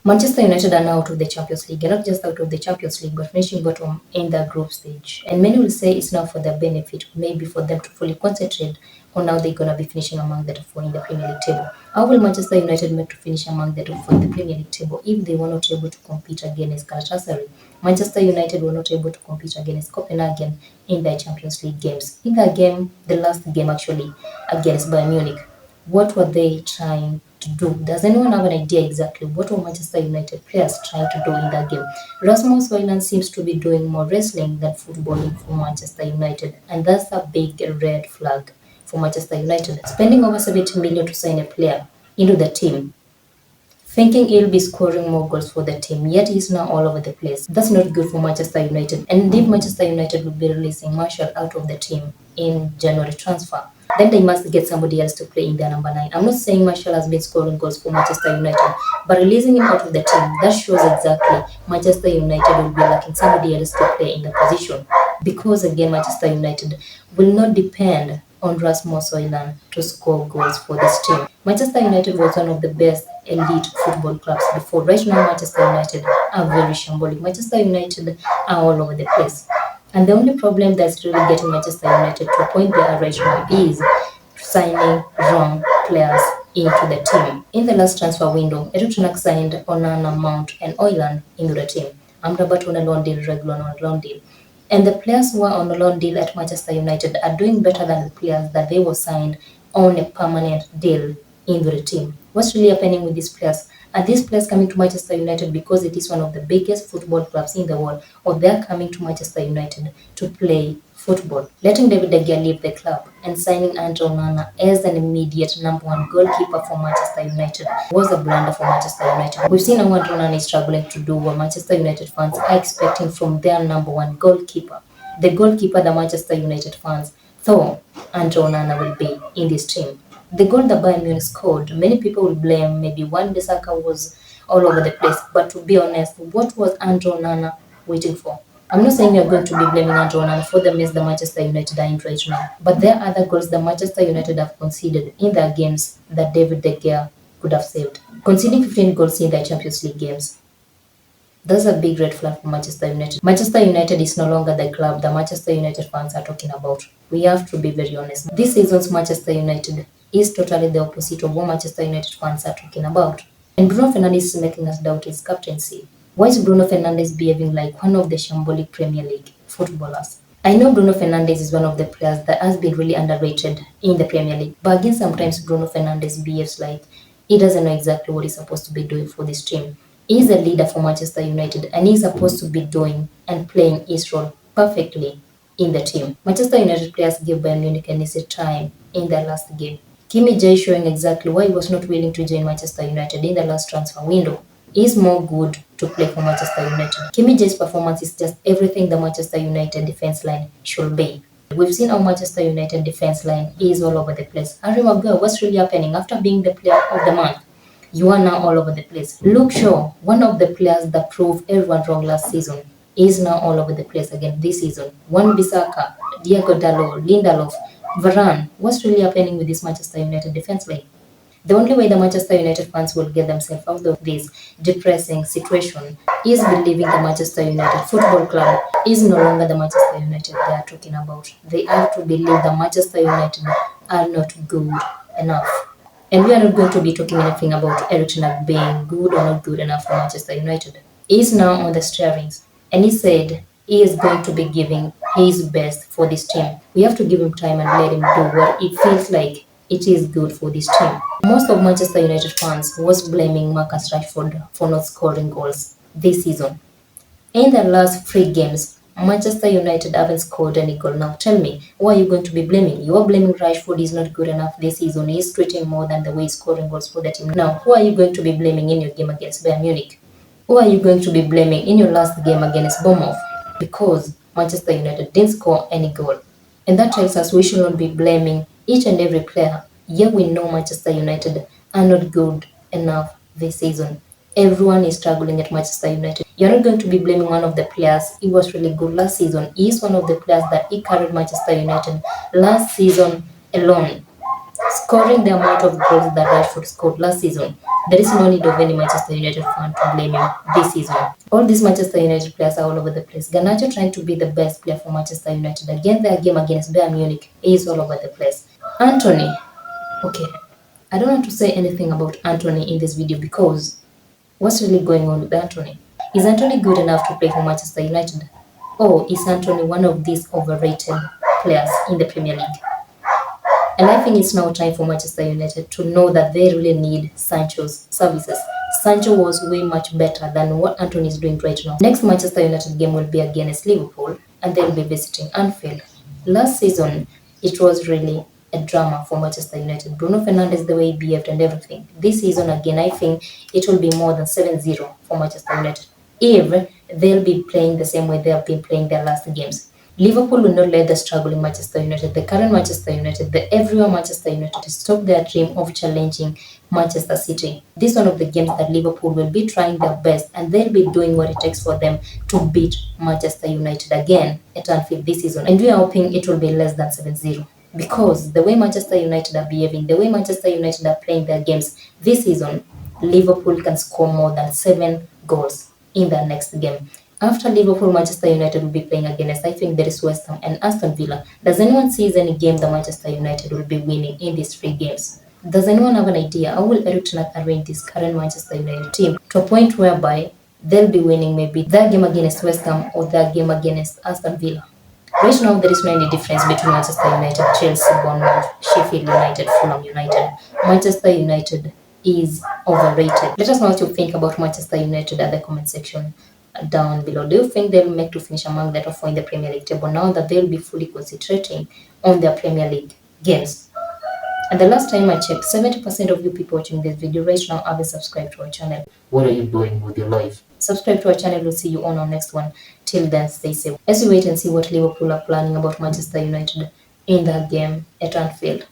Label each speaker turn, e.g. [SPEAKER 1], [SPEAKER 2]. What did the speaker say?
[SPEAKER 1] Manchester United are now out of the Champions League, and not just out of the Champions League, but finishing bottom in the group stage. And many will say it's now for their benefit, maybe for them to fully concentrate on how they're going to be finishing among the top four in the Premier League table. How will Manchester United make to finish among the top four in the Premier League table if they were not able to compete against Galatasaray? Manchester United were not able to compete against Copenhagen in their Champions League games. In that game, the last game actually, against Bayern Munich, what were they trying to do? Does anyone have an idea exactly what were Manchester United players trying to do in that game? Rasmus Højlund seems to be doing more wrestling than footballing for Manchester United, and that's a big red flag for Manchester United. Spending over 70 million to sign a player into the team, thinking he'll be scoring more goals for the team, yet he's now all over the place. That's not good for Manchester United. And if Manchester United will be releasing Martial out of the team in January transfer, then they must get somebody else to play in their number 9. I'm not saying Martial has been scoring goals for Manchester United, but releasing him out of the team, that shows exactly Manchester United will be lacking somebody else to play in the position. Because again, Manchester United will not depend on Rasmus Højlund to score goals for this team. Manchester United was one of the best elite football clubs before. Right now, Manchester United are very shambolic. Manchester United are all over the place. And the only problem that's really getting Manchester United to a point they are right now is signing wrong players into the team. In the last transfer window, Erik ten Hag signed Onana, Mount, and Højlund into the team. Amrabat on a loan deal, Regulon on a loan deal. And the players who are on a loan deal at Manchester United are doing better than the players that they were signed on a permanent deal into the team. What's really happening with these players? Are these players coming to Manchester United because it is one of the biggest football clubs in the world, or they're coming to Manchester United to play football? Letting David De Gea leave the club and signing Andre Onana as an immediate number 1 goalkeeper for Manchester United was a blunder for Manchester United. We've seen how Andre Onana is struggling to do what Manchester United fans are expecting from their number 1 goalkeeper. The goalkeeper the Manchester United fans thought Andre Onana will be in this team. The goal that Bayern Munich scored, many people will blame maybe Wan-Bissaka was all over the place. But to be honest, what was Andre Onana waiting for? I'm not saying you're going to be blaming Andre Onana for the mess that Manchester United are in right now. But there are other goals that Manchester United have conceded in their games that David De Gea could have saved. Conceding 15 goals in their Champions League games, that's a big red flag for Manchester United. Manchester United is no longer the club that Manchester United fans are talking about. We have to be very honest. This season's Manchester United is totally the opposite of what Manchester United fans are talking about. And Bruno Fernandes is making us doubt his captaincy. Why is Bruno Fernandes behaving like one of the shambolic Premier League footballers? I know Bruno Fernandes is one of the players that has been really underrated in the Premier League. But again, sometimes Bruno Fernandes behaves like he doesn't know exactly what he's supposed to be doing for this team. He's a leader for Manchester United and he's supposed to be doing and playing his role perfectly in the team. Manchester United players gave Bayern Munich an easy time in their last game. Kimi Jay showing exactly why he was not willing to join Manchester United in the last transfer window. He's more good to play for Manchester United. Kimi Jay's performance is just everything the Manchester United defense line should be. We've seen how Manchester United defense line is all over the place. Harry Maguire, what's really happening after being the player of the month? You are now all over the place. Luke Shaw, one of the players that proved everyone wrong last season, is now all over the place again this season. Wan-Bissaka, Diego Dalot, Lindelof, Varane. What's really happening with this Manchester United defense line? The only way the Manchester United fans will get themselves out of this depressing situation is believing the Manchester United Football Club is no longer the Manchester United they are talking about. They have to believe that Manchester United are not good enough. And we are not going to be talking anything about Erik ten Hag being good or not good enough for Manchester United. He is now on the steerings and he said he is going to be giving his best for this team. We have to give him time and let him do what it feels like it is good for this team. Most of Manchester United fans was blaming Marcus Rashford for not scoring goals this season. In the last 3 games, Manchester United haven't scored any goal. Now tell me, who are you going to be blaming? You are blaming Rashford is not good enough this season. He is treating more than the way he's scoring goals for the team. Now, who are you going to be blaming in your game against Bayern Munich? Who are you going to be blaming in your last game against Bournemouth? Because Manchester United didn't score any goal. And that tells us we should not be blaming each and every player. Yet we know Manchester United are not good enough this season. Everyone is struggling at Manchester United. You're not going to be blaming one of the players. He was really good last season. He is one of the players that he carried Manchester United last season alone. scoring the amount of goals that Rashford scored last season. There is no need of any Manchester United fan to blame him this season. All these Manchester United players are all over the place. Garnacho trying to be the best player for Manchester United. Again, their game against Bayern Munich is all over the place. Anthony. Okay, I don't want to say anything about Anthony in this video because what's really going on with Anthony? Is Anthony good enough to play for Manchester United? Or is Anthony one of these overrated players in the Premier League? And I think it's now time for Manchester United to know that they really need Sancho's services. Sancho was way much better than what Anthony is doing right now. Next Manchester United game will be against Liverpool and they'll be visiting Anfield. Last season, it was really a drama for Manchester United. Bruno Fernandes, the way he behaved and everything. This season again, I think it will be more than 7-0 for Manchester United if they'll be playing the same way they have been playing their last games. Liverpool will not let the struggling Manchester United, the current Manchester United, the everywhere Manchester United stop their dream of challenging Manchester City. This is one of the games that Liverpool will be trying their best and they'll be doing what it takes for them to beat Manchester United again at Anfield this season. And we are hoping it will be less than 7-0. Because the way Manchester United are behaving, the way Manchester United are playing their games this season, Liverpool can score more than 7 goals in their next game. After Liverpool, Manchester United will be playing against, I think there is West Ham and Aston Villa. Does anyone see any game that Manchester United will be winning in these 3 games? Does anyone have an idea how will Erik ten Hag arrange this current Manchester United team to a point whereby they'll be winning maybe their game against West Ham or their game against Aston Villa? Right now, there is no any difference between Manchester United, Chelsea, Bournemouth, Sheffield United, Fulham United. Manchester United is overrated. Let us know what you think about Manchester United at the comment section down below. Do you think they'll make to finish among the top 4 in the Premier League table now that they'll be fully concentrating on their Premier League games? And the last time I checked, 70% of you people watching this video right now haven't subscribed to our channel. What are you doing with your life? Subscribe to our channel. We'll see you on our next one. Till then, stay safe. As we wait and see what Liverpool are planning about Manchester United in that game at Anfield.